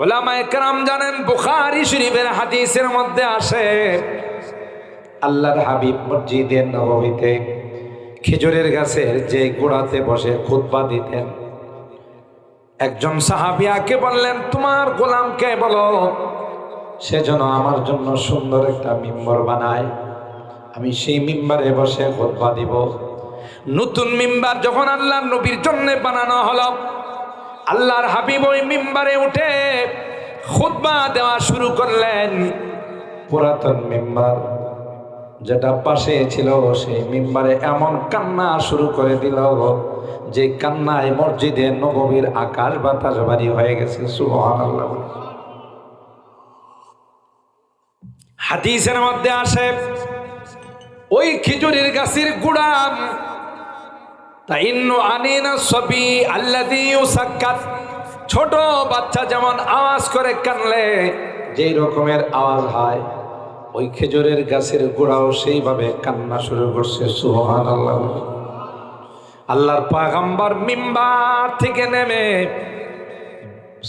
S1: উলামায়ে কেরাম জানেন, বুখারী শরীফের হাদিসের মধ্যে আসে, আল্লাহর হাবিব মসজিদে নববীতে খেজুরের গাছের যে গোড়াতে বসে খুতবা দিতেন। একজন সাহাবিয়াকে বললেন, তোমার গোলামকে বলো সে যেন আমার জন্য সুন্দর একটা মিম্বর বানায়, আমি সেই মিম্বারে বসে খুতবা দিব। নতুন মিম্বার যখন আল্লাহর নবীর জন্য বানানো হলো, আল্লাহর হাবিব ওই মিম্বারে উঠে খুতবা দেওয়া শুরু করলেন। পুরাতন মিম্বার যেটা পাশে ছিল সেই মিম্বারে এমন কান্না শুরু করে দিল যে কান্নায় মসজিদে নববীর আকাশ বাতাস ভারী হয়ে গেছে। সুবহানাল্লাহ। হাদিসের মধ্যে আসে ওই খেজুরের গাছের গুড়া তাইন্নু আনিনা সবি আল্লাযী ইউসাক্কাত, ছোট বাচ্চা যেমন আওয়াজ করে কানলে যেই রকমের আওয়াজ হয়, ওই খেজুরের গাছের গোড়াও সেইভাবে কান্না শুরু করছে। সুবহানাল্লাহ। আল্লাহর পয়গম্বর মিম্বার থেকে নেমে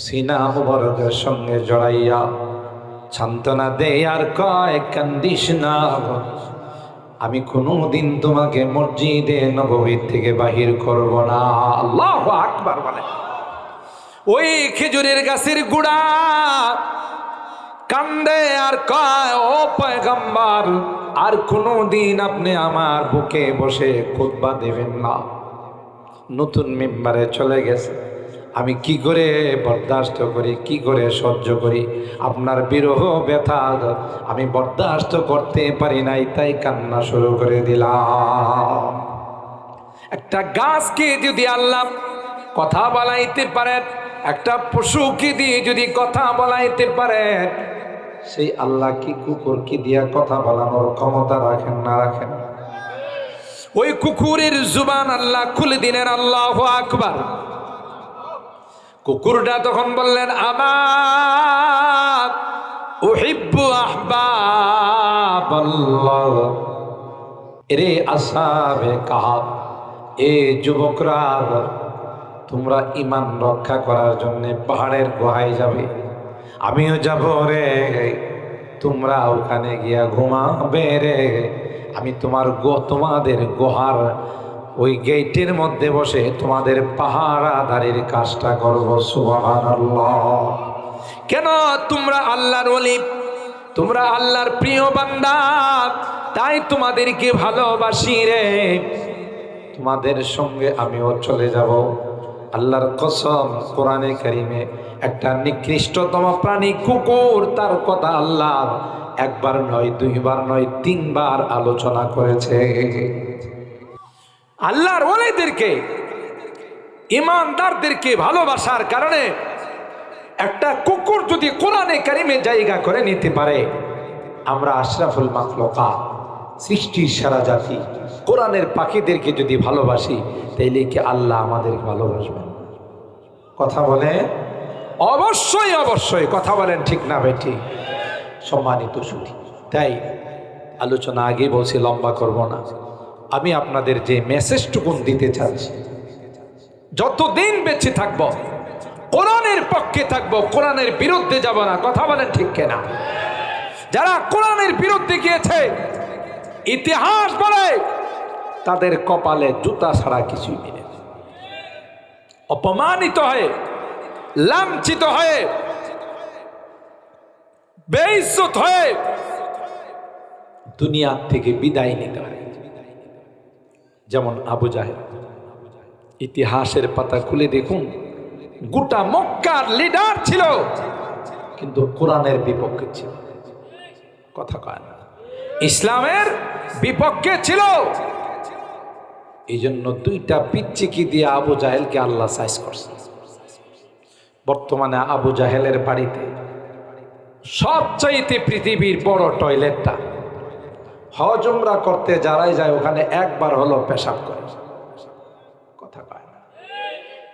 S1: সিনা মুবারকের সঙ্গে জড়াইয়া সান্ত্বনা দেয় আর কয়, কান্দিস না, আমি কোনোদিন তোমাকে মসজিদে নববী থেকে বাহির করব না। আল্লাহু আকবার বলে। ওই খেজুরের গাছের গুড়া কান্দে আর কয়, ও পয়গম্বর, আর কোনোদিন আপনি আমার বুকে বসে খুতবা দেবেন না। নতুন মিম্বারে চলে গেছে, আমি কি করে বরদাস্ত করি, কি করে সহ্য করি, আপনার বিরহ ব্যথা আমি বরদাস্ত করতে পারি নাই, তাই কান্না শুরু করে দিলাম। একটা গাছকে যদি আল্লাহ কথা বলাইতে পারেন, একটা পশুকে দিয়ে যদি কথা বলাইতে পারেন, সেই আল্লাহ কি কুকুরকে দিয়া কথা বলানোর ক্ষমতা রাখেন না রাখেন? ওই কুকুরের জুবান আল্লাহ খুলে দিলেন। আল্লাহু আকবার। কুকুরটা তখন বললেন, আমার উহিব্বু আহবাবাল্লাহ। এরে আসহাবে কাহাফ, এ যুবকরা, তোমরা ঈমান রক্ষা করার জন্য পাহাড়ের গুহায় যাবে, আমিও যাব রে। তোমরা ওখানে গিয়া ঘুমাবে রে, আমি তোমাদের গুহার ওই গেটের মধ্যে বসে তোমাদের পাহারাদারির কাজটা করব। সুবহানাল্লাহ। কেন? তোমরা আল্লাহর ওলি, তোমরা আল্লাহর প্রিয় বান্দা, তাই তোমাদেরকে ভালোবাসি রে। তোমাদের সঙ্গে আমিও চলে যাব। আল্লাহর কসম, কোরআনে কারিমে একটা নিকৃষ্টতম প্রাণী কুকুর, তার কথা আল্লাহ একবার নয়, দুইবার নয়, তিনবার আলোচনা করেছে। আল্লাহর ওলিদেরকে, ঈমানদারদেরকে ভালোবাসার কারণে একটা কুকুর যদি কোরআনে কারিমে জায়গা করে নিতে পারে, আমরা আশরাফুল মাখলুকাত, সৃষ্টির সারা জাতি, কোরআনের পাখিদেরকে যদি ভালোবাসি, তাইলে কি আল্লাহ আমাদেরকে ভালোবাসবেন? কথা বলে অবশ্যই অবশ্যই কথা বলেন, ঠিক না বেঠি? সম্মানিত সুধী, তাই আলোচনা আগে বলছি, লম্বা করব না। আমি আপনাদের যে মেসেজটুকুন দিতে চাচ্ছি, যতদিন বেঁচে থাকব কোরআনের পক্ষে থাকব, কোরআনের বিরুদ্ধে যাব না। কথা বলেন ঠিক কিনা? যারা কোরআনের বিরুদ্ধে গিয়েছে, ইতিহাস বলে তাদের কপালে জুতা ছাড়া কিছুই নেই। অপমানিত হয়ে, লাঞ্ছিত হয়ে, বেইজ্জত হয়ে দুনিয়া থেকে বিদায় নিতে হয়। যেমন আবু জাহেল, ইতিহাসের পাতা খুলে দেখুন, গোটা মক্কার লিডার ছিল, কিন্তু কোরআনের বিপক্ষে ছিল। কথা কয় না, ইসলামের বিপক্ষে ছিল। এই জন্য দুইটা পিচ্চিকি দিয়ে আবু জাহেলকে আল্লাহ সাইজ করছে। বর্তমানে আবু জাহেলের বাড়িতে সবচাইতে পৃথিবীর বড় টয়লেটটা, হজ উমরা করতে যারাই যায় ওখানে একবার হলো পেশাব করে। কথা কয় না,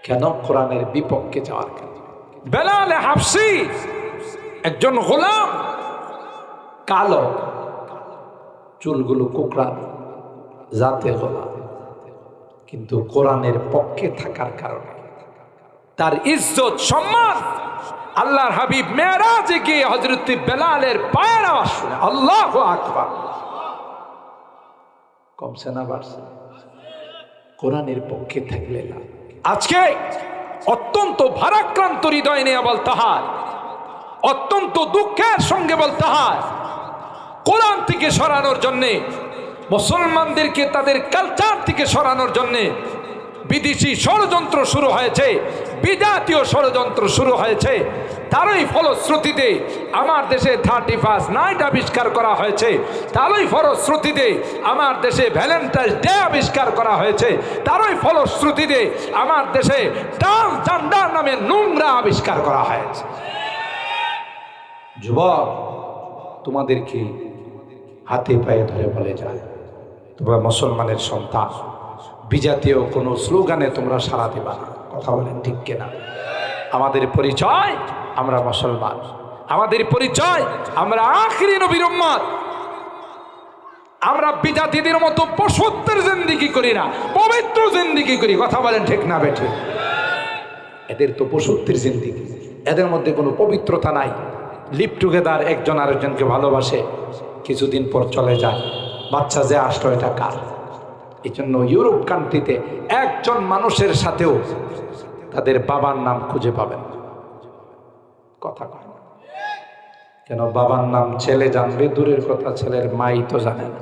S1: কেন? কোরআনের বিপক্ষে যাওয়ার কারণে। বেলাল হাবশী একজন গোলাম, কালো, চুলগুলো কোকড়া, জাতে গোলাম, কিন্তু কোরআনের পক্ষে থাকার কারণে তার ইজ্জত সম্মান, আল্লাহর হাবিব মেরাজে গিয়ে হযরত বেলালের পায়ের আওয়াজ শুনে আল্লাহু আকবার, কমছে না বাড়ছে? কোরআনের পক্ষে থাকলে না। আজকে অত্যন্ত ভারাক্রান্ত হৃদয় নিয়ে বলতে হয়, অত্যন্ত দুঃখের সঙ্গে বলতে হয়, কোরআন থেকে সরানোর জন্যে, মুসলমানদেরকে তাদের কালচার থেকে সরানোর জন্যে বিদেশি ষড়যন্ত্র শুরু হয়েছে, বিজাতীয় ষড়যন্ত্র শুরু হয়েছে। তারই ফলশ্রুতিতে আমার দেশে 31 নাইট আবিষ্কার করা হয়েছে, তারই ফলশ্রুতিতে আমার দেশে ভ্যালেন্টাইন্স ডে আবিষ্কার করা হয়েছে, তারই ফলশ্রুতিতে আমার দেশে ট্রান্সজেন্ডার নামে নোংরা আবিষ্কার করা হয়েছে। যুবক, তোমাদেরকে হাতে পায়ে ধরে বলে যায়, তোমরা মুসলমানের সন্তান, বিজাতীয় কোনো স্লোগানে তোমরা সাড়া দিবা না। কথা বলেন ঠিক কিনা? আমাদের পরিচয় আমরা মুসলমান, আমাদের পরিচয় আমরা আখিরি নবীর উম্মত। আমরা বিজাতিদের মতো পশুত্বের জিন্দেগি করি না, পবিত্র জিন্দেগি করি। কথা বলেন ঠিক না বেঠিক? এদের তো পশুত্বের জিন্দেগি, এদের মধ্যে কোনো পবিত্রতা নাই। লিভ টুগেদার, একজন আরেকজনকে ভালোবাসে, কিছুদিন পর চলে যায়। বাচ্চা যে আসলো এটা কার? এই জন্য ইউরোপ কান্ট্রিতে একজন মানুষের সাথেও তাদের বাবার নাম খুঁজে পাবেন। কথা কয় না কেন? বাবার নাম ছেলে জানবে দূরের কথা, ছেলের মাই তো জানে না।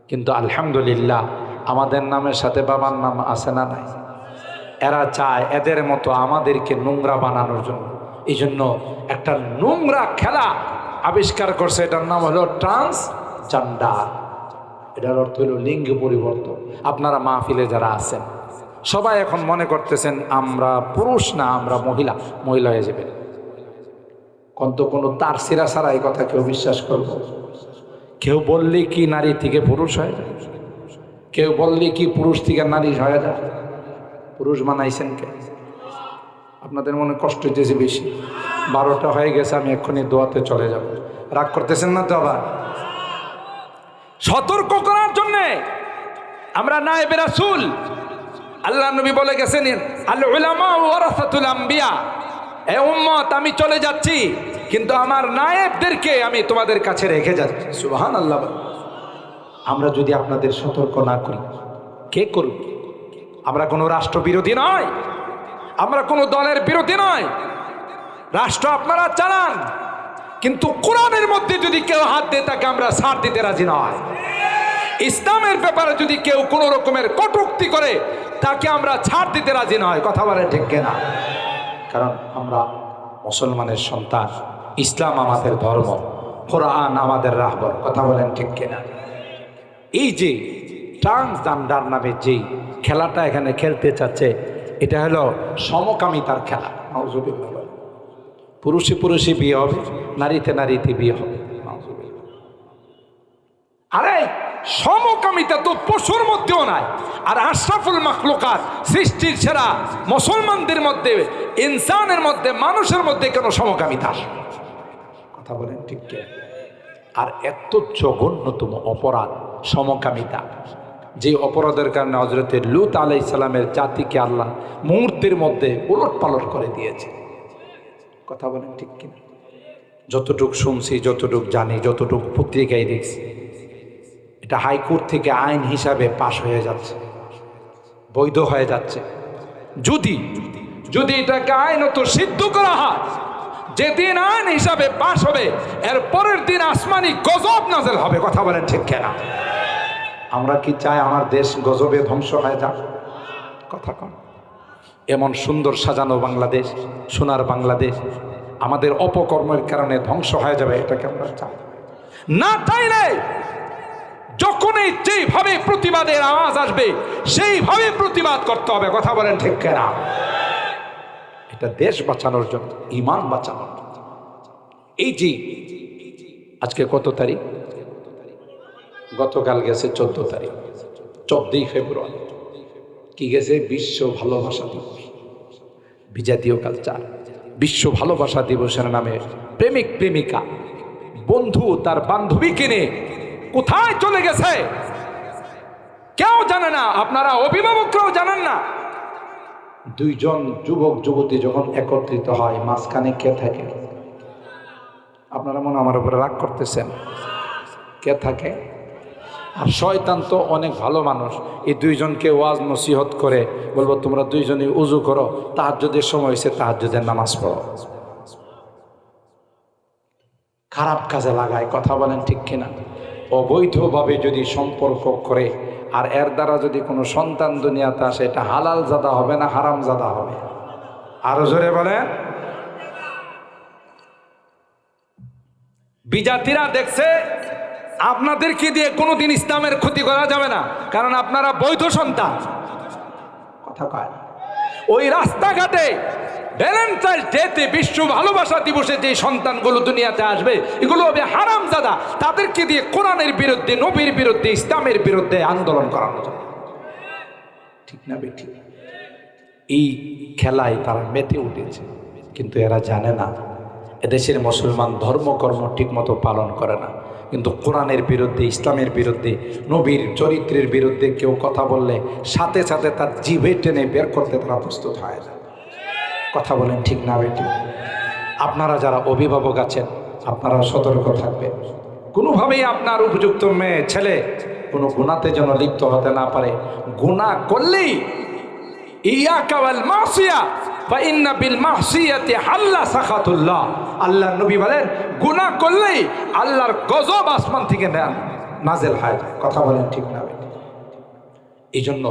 S1: কিন্তু আলহামদুলিল্লাহ আমাদের নামের সাথে বাবার নাম আছে না নাই? এরা চায় এদের মতো আমাদেরকে নোংরা বানানোর জন্য। এই জন্য একটা নোংরা খেলা আবিষ্কার করছে, এটার নাম হলো ট্রান্সজেন্ডার। এটার অর্থ হলো লিঙ্গ পরিবর্তন। আপনারা মাহফিলে যারা আছেন সবাই এখন মনে করতেছেন আমরা পুরুষ না, আমরা মহিলা, মহিলা হয়ে যাবেন। কত কোনো তার সিরা ছাড়া এই কথা কেউ বিশ্বাস করব? কেউ বললে কি নারী থেকে পুরুষ হয়ে যায়? কেউ বললে কি পুরুষ থেকে নারী হয়ে যায়? পুরুষ বানাইছেন কে? আপনাদের মনে কষ্ট হইতেছে বেশি। 12টা হয়ে গেছে, আমি এক্ষুনি দোয়াতে চলে যাব। রাগ করতেছেন না তো? আবার সতর্ক করার জন্যে আমরা নায়েবে রাসূল, আল্লাহ নবী বলে গেছেন আল উলামা ওয়ারাসাতুল আম্বিয়া, এ উম্মত আমি চলে যাচ্ছি কিন্তু আমার নায়েবদেরকে আমি তোমাদের কাছে রেখে যাচ্ছি। সুবহানাল্লাহ। আমরা যদি আপনাদের সতর্ক না করি, কে করবে? আমরা কোনো রাষ্ট্রবিরোধী নয়, আমরা কোনো দলের বিরোধী নয়। রাষ্ট্র আপনারা চালান, কিন্তু কোরআনের মধ্যে যদি কেউ হাত দেয় তাকে আমরা ছাড় দিতে রাজি নয়। ইসলামের ব্যাপারে যদি কেউ কোনো রকমের কটূক্তি করে তাকে আমরা ছাড় দিতে রাজি নয়। কথা বলেন ঠিক কিনা? কারণ আমরা মুসলমানের সন্তান, ইসলাম আমাদের ধর্ম, কোরআন আমাদের রাহবর। কথা বলেন ঠিক কিনা? এই যে ট্রান্সজেন্ডার নামে যেই খেলাটা এখানে খেলতে চাচ্ছে, এটা হলো সমকামিতার খেলা। নাউজুবিল্লাহ। পুরুষে পুরুষে বিয়ে হবে, নারীতে নারীতে বিয়ে হবে। আরে সমকামিতা তো পশুর মধ্যেও নাই। আর আশরাফুল মাখলুকাত, সৃষ্টির সেরা মুসলমানদের মধ্যে, ইনসানের মধ্যে, মানুষের মধ্যে কেন সমকামিতা? কথা বলেন ঠিক কি? আর এত জঘন্যতম অপরাধ সমকামিতা, যে অপরাধের কারণে হযরতে লূত আলাইহিস সালামের জাতিকে আল্লাহ মুহূর্তের মধ্যে উলট পালট করে দিয়েছে। কথা বলেন ঠিক কিনা? যতটুক শুনছি, যতটুক জানি, যতটুক পত্রিকায় দেখছি, এটা হাইকোর্ট থেকে আইন হিসাবে পাশ হয়ে যাচ্ছে, বৈধ হয়ে যাচ্ছে। যদি যদি এটাকে আইনত সিদ্ধ করা হয়, যেদিন আইন হিসাবে পাশ হবে এর পরের দিন আসমানি গজব নাযিল হবে। কথা বলেন ঠিক কিনা? আমরা কি চাই আমার দেশ গজবে ধ্বংস হয়ে যাক? কথা কন। এমন সুন্দর সাজানো বাংলাদেশ, সোনার বাংলাদেশ আমাদের অপকর্মের কারণে ধ্বংস হয়ে যাবে, এটাকে আমরা চাই না। চাইলে যখনই যেইভাবে প্রতিবাদের আওয়াজ আসবে সেইভাবে প্রতিবাদ করতে হবে। কথা বলেন ঠিক কিনা? এটা দেশ বাঁচানোর জন্য, ঈমান বাঁচানোর জন্য। এই যে আজকে কত তারিখ? গতকাল গেছে 14 তারিখ, 14ই ফেব্রুয়ারি। কি গেছে? বিশ্ব ভালোবাসা দিবস। বিজাতীয় কালচার, বিশ্ব ভালোবাসা দিবসের নামে প্রেমিক প্রেমিকা, বন্ধু তার বান্ধবীকে নিয়ে কোথায় চলে গেছে কেউ জানে না। আপনারা অভিভাবকরাও জানেন না। দুইজন যুবক যুবতী যখন একত্রিত হয়, মাঝখানে কে থাকে? আপনারা মনে আমার উপরে রাগ করতেছেন। কে থাকে? আর শয়তান তো অনেক ভালো মানুষ, এই দুইজনকে ওয়াজ নসিহত করে বলবো তোমরা দুইজনই উজু করো, তাহাজ্জুদের সময় হয়েছে তাহাজ্জুদের নামাজ পড়ো। খারাপ কাজে লাগায়, কথা বলেন ঠিক কিনা? অবৈধভাবে যদি সম্পর্ক করে আর এর দ্বারা যদি কোনো সন্তান দুনিয়াতে আসে, এটা হালাল জাদা হবে না হারাম জাদা হবে? আরো জোরে বলেন। বিজাতিরা দেখছে আপনাদেরকে দিয়ে কোনোদিন ইসলামের ক্ষতি করা যাবে না, কারণ আপনারা বৈধ সন্তান। কথা কয় না। ওই রাস্তাঘাটে ভ্যালেন্টাইন্স ডেতে, বিশ্ব ভালোবাসা দিবসে যে সন্তানগুলো দুনিয়াতে আসবে, এগুলো হবে হারামজাদা। তাদেরকে দিয়ে কোরআনের বিরুদ্ধে, নবীর বিরুদ্ধে, ইসলামের বিরুদ্ধে আন্দোলন করানো যাবে, ঠিক না বেঠিক? এই খেলায় তারা মেতে উঠেছে, কিন্তু এরা জানে না এদেশের মুসলমান ধর্মকর্ম ঠিকমতো পালন করে না। কিন্তু কোরআনের বিরুদ্ধে, ইসলামের বিরুদ্ধে, নবীর চরিত্রের বিরুদ্ধে কেউ কথা বললে সাথে সাথে তার জিভে টেনে বের করতে তারা প্রস্তুত হয় না। কথা বলেন ঠিক না বেঠিক? আপনারা যারা অভিভাবক আছেন, আপনারা সতর্ক থাকবেন, কোনোভাবেই আপনার উপযুক্ত মেয়ে ছেলে কোনো গুনাতে যেন লিপ্ত হতে না পারে। গুনাহ করলেই ইয়াকা ওয়াল মাসিয়া ফা ইন্না বিল মাসিয়াতি হাল্লা সাখাতুল্লাহ, আল্লাহর নবী বলেন গুনাহ করলেই আল্লাহর গজব আসমান থেকে নাজেল হয়। কথা বলেন ঠিক না? এই জন্য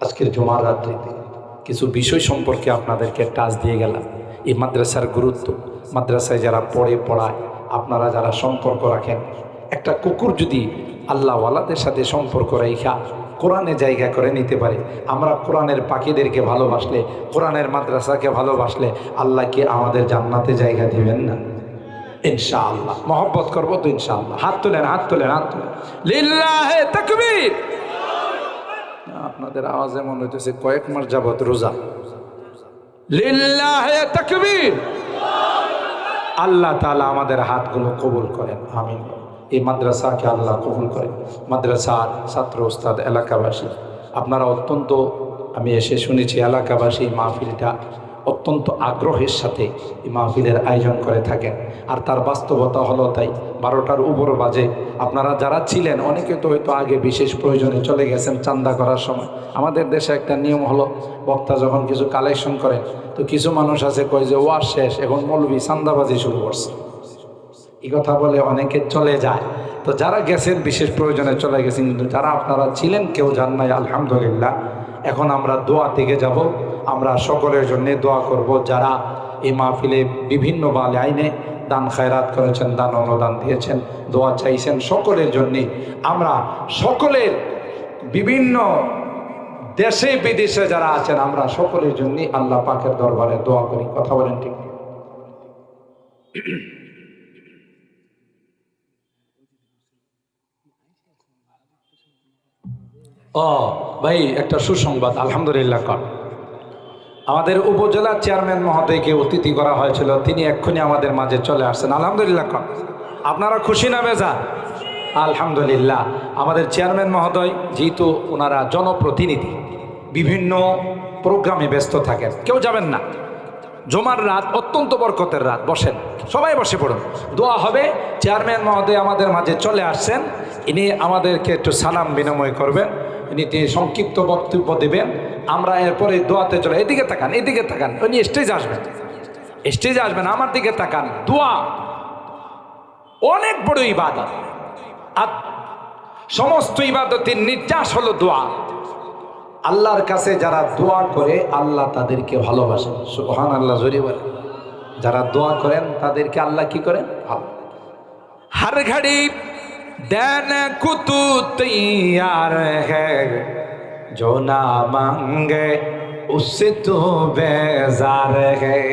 S1: আজকের জুমার রাত্রিতে কিছু বিষয় সম্পর্কে আপনাদেরকে টাচ দিয়ে গেলাম। এই মাদ্রাসার গুরুত্ব, মাদ্রাসায় যারা পড়ায়, আপনারা যারা সম্পর্ক রাখেন, একটা কুকুর যদি আল্লাহওয়ালাদের সাথে সম্পর্ক রেখা কোরআনে জায়গা করে নিতে পারে, আমরা কোরআনের পাখিদেরকে ভালোবাসলে, কোরআনের মাদ্রাসাকে ভালোবাসলে আল্লাহ কি আমাদের জান্নাতে জায়গা দিবেন না? ইনশাআল্লাহ মহব্বত করবো তো ইনশাআল্লাহ। হাত তোলেন, হাত তোলেন, হাত তোলেন। লিল্লাহে তাকবীর। আপনাদের আওয়াজে মনে হইতেছে কয়েক মাস যাবত রোজা। লিল্লাহে তাকবীর। আল্লাহ তাআলা আমাদের হাতগুলো কবুল করেন, আমিন। এই মাদ্রাসাকে আল্লাহ কবুল করেন। মাদ্রাসার ছাত্র ওস্তাদ, এলাকাবাসী, আপনারা অত্যন্ত, আমি এসে শুনেছি এলাকাবাসী মাহফিলটা অত্যন্ত আগ্রহের সাথে এই মাহফিলের আয়োজন করে থাকেন। আর তার বাস্তবতা হলো তাই 12টার উপর বাজে। আপনারা যারা ছিলেন অনেকে তো হয়তো আগে বিশেষ প্রয়োজনে চলে গেছেন চান্দা করার সময়। আমাদের দেশে একটা নিয়ম হলো, বক্তা যখন কিছু কালেকশন করেন তো কিছু মানুষ আছে কয় যে ওয়াজ শেষ, এখন মৌলবি চান্দাবাজি শুরু করছে, এই কথা বলে অনেকে চলে যায়। তো যারা গেছেন বিশেষ প্রয়োজনে চলে গেছেন, কিন্তু যারা আপনারা ছিলেন কেউ যান নাই, আলহামদুলিল্লাহ। এখন আমরা দোয়া থেকে যাব, আমরা সকলের জন্য দোয়া করব। যারা এই মাহফিলে বিভিন্ন বালে আইনে দান খায়রাত করেছেন, দান অনুদান দিয়েছেন, দোয়া চাইছেন, সকলের জন্যে আমরা সকলের, বিভিন্ন দেশে বিদেশে যারা আছেন, আমরা সকলের জন্যই আল্লাহ পাকের দরবারে দোয়া করি। কথা বলেন ঠিক? ও ভাই, একটা সুসংবাদ, আলহামদুলিল্লাহ। কর আমাদের উপজেলা চেয়ারম্যান মহোদয়কে অতিথি করা হয়েছিল, তিনি এক্ষুনি আমাদের মাঝে চলে আসছেন, আলহামদুলিল্লাহ। কর আপনারা খুশি না বেজা? আলহামদুলিল্লাহ। আমাদের চেয়ারম্যান মহোদয় যেহেতু ওনারা জনপ্রতিনিধি, বিভিন্ন প্রোগ্রামে ব্যস্ত থাকেন, কেউ যাবেন না। জুমার রাত অত্যন্ত বরকতের রাত, বসেন, সবাই বসে পড়ুন, দোয়া হবে। চেয়ারম্যান মহোদয় আমাদের মাঝে চলে আসছেন, ইনি আমাদেরকে একটু সালাম বিনিময় করবেন, ইনি সংক্ষিপ্ত বক্তব্য দেবেন, আমরা এরপরে দোয়াতে চলে। এদিকে তাকান, এদিকে তাকান, উনি স্টেজে আসবেন, স্টেজে আসবেন, আমার দিকে তাকান। দোয়া অনেক বড় ইবাদত, আর সমস্ত ইবাদতের নির্যাস হলো দোয়া। আল্লাহর কাছে যারা দোয়া করে আল্লাহ তাদেরকে ভালোবাসেন, সুবহানাল্লাহ জোরে বলেন। যারা দোয়া করেন তাদেরকে আল্লাহ কি করেন? ভালো। हर घड़ी देने को तू तैयार है, जो ना मांगे उससे तू बेजार है।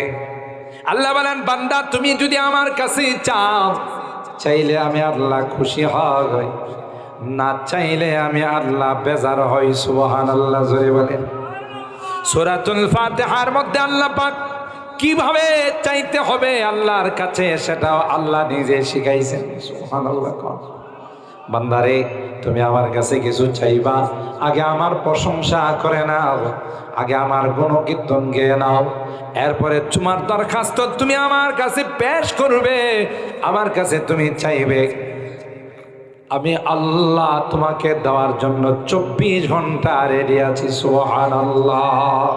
S1: আল্লাহ বলেন, বান্দা তুমি যদি আমার কাছে চাও, চাইলে আমি আল্লাহ খুশি হই, না চাইলে আমি আল্লাহ বেজার হই। সুবহানাল্লাহ জোরে বলেন। সূরাতুল ফাতিহার মধ্যে আল্লাহ পাক কিভাবে চাইতে হবে আল্লাহর কাছে সেটাও আল্লাহ নিজে শিখাইছেন। সুবহানাল্লাহ। বান্দারে তুমি আমার কাছে কিছু চাইবা, আগে আমার প্রশংসা করে নাও, আগে আমার গুণকীর্তন গেয়ে নাও, এরপরে তোমার দরখাস্ত তুমি আমার কাছে পেশ করবে, আমার কাছে তুমি চাইবে। আমি আল্লাহ তোমাকে দেওয়ার জন্য 24 ঘন্টা রেডি আছি। সুবহানাল্লাহ।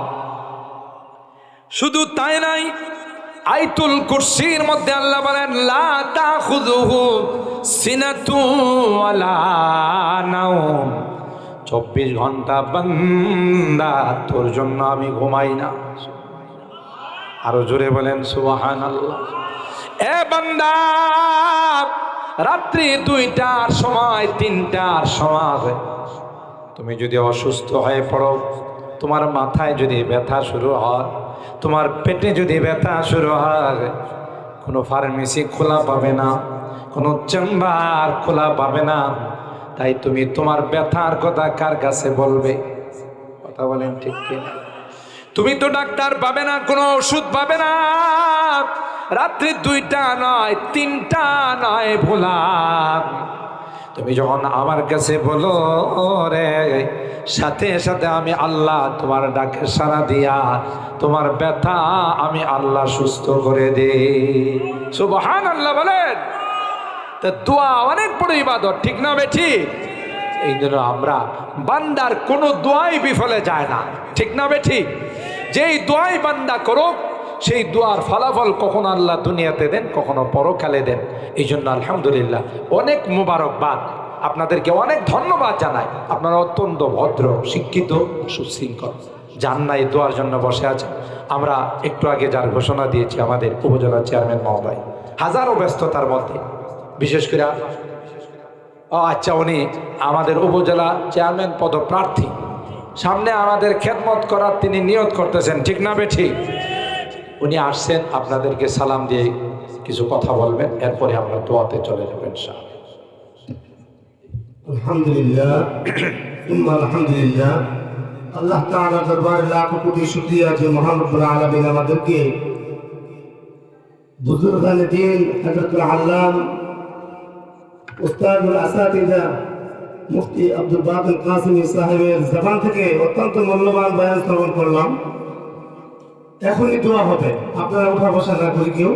S1: শুধু তাই নাই, আয়াতুল কুরসির মধ্যে আল্লাহ বলেন লা তাখুযুহু সিনাতু ওয়ালা নাওম। 24 ঘন্টা বান্দা তোর জন্য আমি ঘুমাই না। আরো জোরে বলেন সুবহানাল্লাহ। এ বান্দা, রাত্রি 2টার সময় 3টার সময় তুমি যদি অসুস্থ হয়ে পড়ো, তোমার মাথায় যদি ব্যথা শুরু হয়, তোমার পেটে যদি ব্যথা শুরু হয়, কোনো ফার্মেসি খোলা পাবে না, কোনো চেম্বার খোলা পাবে না। তাই তুমি তোমার ব্যথার কথা কার কাছে বলবে? কথা বলেন ঠিক কিনা? তুমি তো ডাক্তার পাবে না, কোনো ওষুধ পাবে না। রাত্রি 2টা নয় 3টা নয় ভোলাম, তুমি যখন আমার কাছে বলো রে, সাথে সাথে আমি আল্লাহ তোমার ডাকে সাড়া দিয়া তোমার ব্যথা আমি আল্লাহ সুস্থ করে দেই। সুবহানাল্লাহ বলেন। তা দোয়া অনেক বড় ইবাদত, ঠিক না বেঠি? এই জন্য আমরা বান্দার কোনো দোয়াই বিফলে যায় না, ঠিক না বেঠি? যেই দোয়াই বান্দা করুক, সেই দোয়ার ফলাফল কখনো আল্লাহ দুনিয়াতে দেন, কখনো পরকালে দেন। এই জন্য আলহামদুলিল্লাহ, অনেক মুবারকবাদ, আপনাদেরকে অনেক ধন্যবাদ জানাই। আপনারা অত্যন্ত ভদ্র, শিক্ষিত, সুশৃঙ্খল। জান্নাই দোয়ার জন্য বসে আছেন। আমরা একটু আগে যার ঘোষণা দিয়েছি, আমাদের উপজেলা চেয়ারম্যান মহোদয়, হাজারো ব্যস্ততার মধ্যে, বিশেষ করে আচ্ছা, উনি আমাদের উপজেলা চেয়ারম্যান পদপ্রার্থী, সামনে আমাদের খেদমত করার তিনি নিয়ত করতেছেন, ঠিক না বেঠিক? উনি আসছেন, আপনাদেরকে সালাম দিয়ে কিছু কথা বলবেন, এরপরে আমরা দোয়াতে চলে যাবেন।
S2: আলহামদুলিল্লাহ, আলহামদুলিল্লাহ। আল্লাহ তাআলার দরবারে লাখ কোটি শুকরিয়া যে মহান রব্বুল আলামিন আমাদেরকে বুজুর্গানে দ্বীন হযরতুল আল্লাম উস্তাদুল আসাতিজা মুফতি আব্দুল বাকির কাসিমি সাহেবের জবান থেকে অত্যন্ত মূল্যবান বয়ান শ্রবণ করলাম। এখনই দোয়া হবে, আপনারা উঠা বসা না করে কেউ।